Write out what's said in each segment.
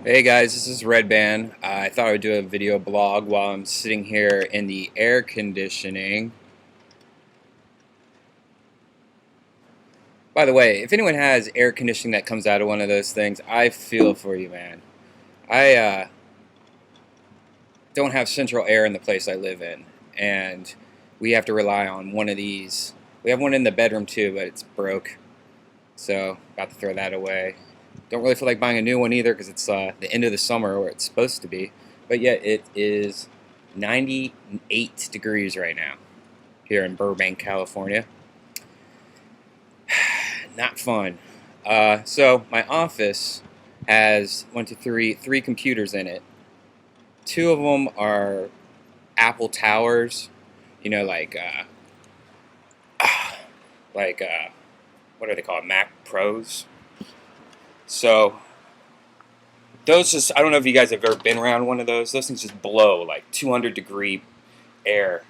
Hey guys, this is Red Band. I thought I would do a video blog while I'm sitting here in the air conditioning. By the way, if anyone has air conditioning that comes out of one of those things, I feel for you, man. I don't have central air in the place I live in, and we have to rely on one of these. We have one in the bedroom too, but it's broke, so about to throw that away. Don't really feel like buying a new one either because it's the end of the summer where it's supposed to be, but yet it is 98 degrees right now here in Burbank, California. Not fun. So my office has three computers in it. Two of them are Apple Towers, you know, like what are they called? Mac Pros. So those just, I don't know if you guys have ever been around one of those. Those things just blow like 200-degree air.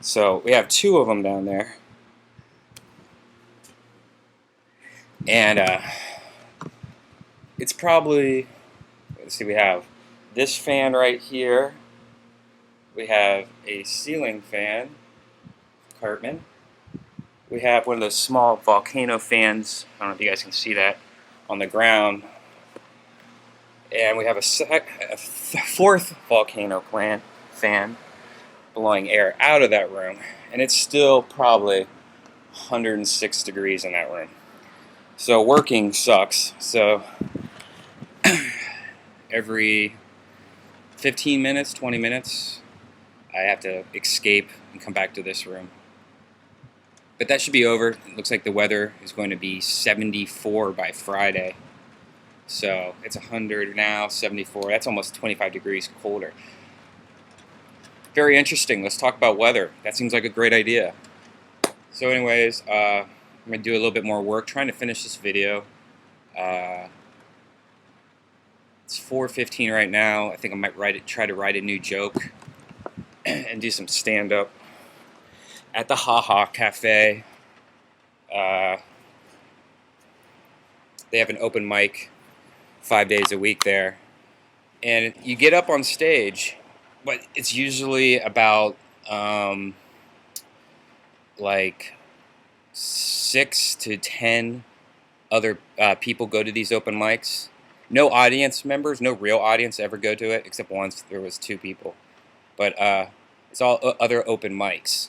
So we have two of them down there, and it's probably, let's see, we have this fan right here. We have a ceiling fan, Cartman. We have one of those small volcano fans. I don't know if you guys can see that on the ground. And we have a fourth volcano fan blowing air out of that room. And it's still probably 106 degrees in that room. So working sucks. So every 15 minutes, 20 minutes, I have to escape and come back to this room. But that should be over. It looks like the weather is going to be 74 by Friday. So it's 100 now, 74. That's almost 25 degrees colder. Very interesting. Let's talk about weather. That seems like a great idea. So anyways, I'm going to do a little bit more work trying to finish this video. It's 4:15 right now. I think I might try to write a new joke and do some stand-up at the Haha Cafe. They have an open mic 5 days a week there, and you get up on stage, but it's usually about like 6 to 10 other people go to these open mics. No audience members, no real audience ever go to it, except once there was 2 people. But it's all other open mics.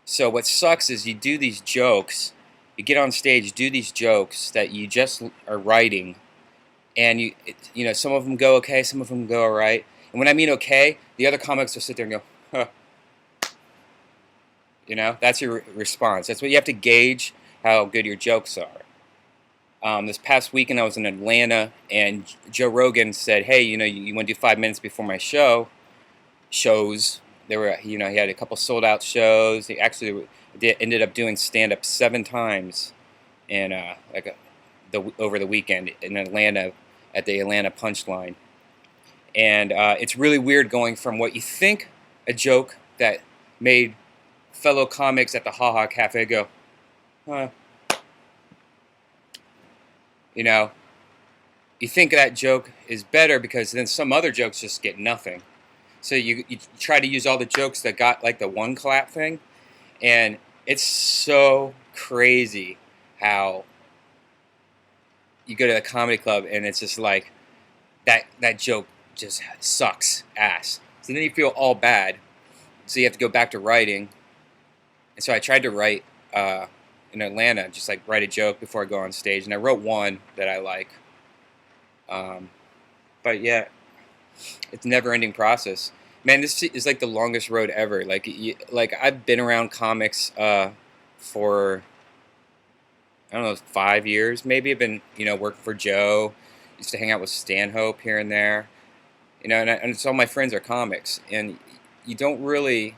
So what sucks is you do these jokes, you get on stage, do these jokes that you just are writing, and you know, some of them go okay, some of them go all right. And when I mean okay, the other comics will sit there and go, huh. You know, that's your response. That's what you have to gauge how good your jokes are. This past weekend I was in Atlanta, and Joe Rogan said, hey, you know, you want to do 5 minutes before my shows. There were, you know, he had a couple sold out shows. He actually ended up doing stand up 7 times in over the weekend in Atlanta at the Atlanta Punchline. And it's really weird going from what you think a joke that made fellow comics at the Haha Cafe go, huh. You know, you think that joke is better because then some other jokes just get nothing. So you try to use all the jokes that got like the one clap thing, and it's so crazy how you go to a comedy club and it's just like that joke just sucks ass. So then you feel all bad. So you have to go back to writing. And so I tried to write in Atlanta, just like write a joke before I go on stage, and I wrote one that I like. But yeah, it's a never-ending process. Man, this is like the longest road ever. Like I've been around comics for, I don't know, 5 years maybe. I've been, you know, working for Joe. Used to hang out with Stanhope here and there. You know, and so all my friends are comics, and you don't really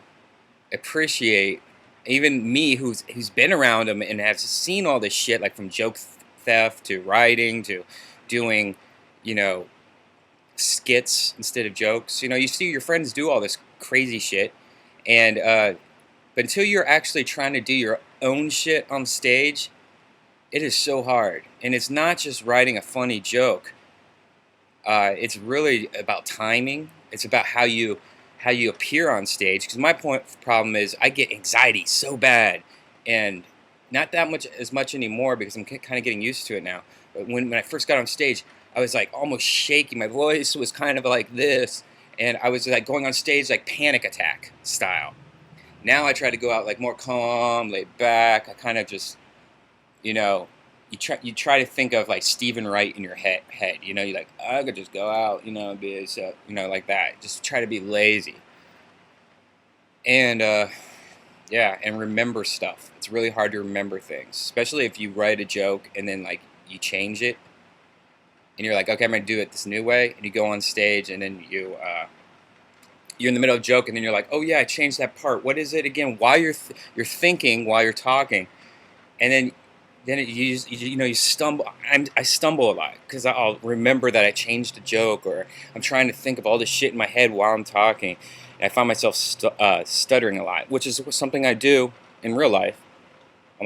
appreciate, even me who's been around them and has seen all this shit, like from joke theft to writing to doing, you know, skits instead of jokes. You know, you see your friends do all this crazy shit, and but until you're actually trying to do your own shit on stage, it is so hard. And it's not just writing a funny joke. It's really about timing. It's about how you appear on stage. Because my problem is I get anxiety so bad, and not that much as much anymore because I'm kind of getting used to it now. But when I first got on stage, I was like almost shaking. My voice was kind of like this, and I was like going on stage like panic attack style. Now I try to go out like more calm, laid back. I kind of just, you know, you try to think of like Stephen Wright in your head. You know, you're like, I could just go out, you know, and be so, you know, like that. Just try to be lazy and yeah, and remember stuff. It's really hard to remember things, especially if you write a joke and then like you change it and you're like, okay, I'm gonna do it this new way, and you go on stage and then you're in the middle of a joke and then you're like, oh yeah, I changed that part. What is it again? While you're thinking while you're talking, and then you know you stumble. I stumble a lot because I'll remember that I changed a joke, or I'm trying to think of all this shit in my head while I'm talking, and I find myself stuttering a lot, which is something I do in real life.